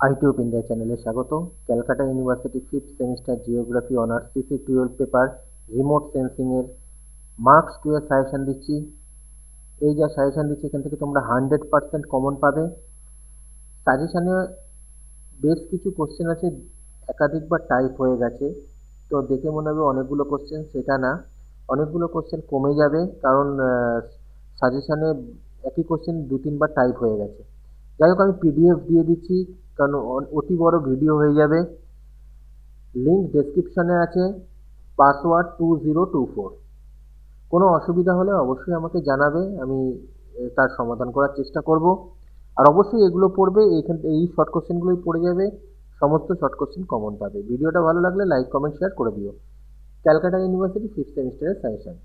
আইটিউব India চ্যানেলে স্বাগত। Calcutta University 5th semester geography honours CC 12 paper remote সেন্সিংয়ের মার্কস 2 এর সাজেশন দিচ্ছি। এই যা সাজেশন দিচ্ছি এখান থেকে তোমরা 100% কমন পাবে। সাজেশনে বেশ কিছু কোশ্চেন আছে, একাধিকবার টাইপ হয়ে গেছে, তো দেখে মনে হবে অনেকগুলো কোশ্চেন, সেটা না, অনেকগুলো কোশ্চেন কমে যাবে, কারণ সাজেশনে একই কোশ্চেন 2-3 বার টাইপ হয়ে গেছে। যাই হোক, আমি পিডিএফ দিয়ে দিচ্ছি, কারণ অতি বড় ভিডিও হয়ে যাবে। লিঙ্ক ডেসক্রিপশনে আছে, পাসওয়ার্ড 2024। কোনো অসুবিধা হলে অবশ্যই আমাকে জানাবে, আমি তার সমাধান করার চেষ্টা করব। আর অবশ্যই এগুলো পড়বে, এই শর্ট কোশ্চেনগুলোই পড়ে যাবে, সমস্ত শর্ট কোশ্চেন কমন পাবে। ভিডিওটা ভালো লাগলে লাইক কমেন্ট শেয়ার করে দিও। ক্যালকাটা ইউনিভার্সিটি 5th সেমিস্টারের সাজেশন।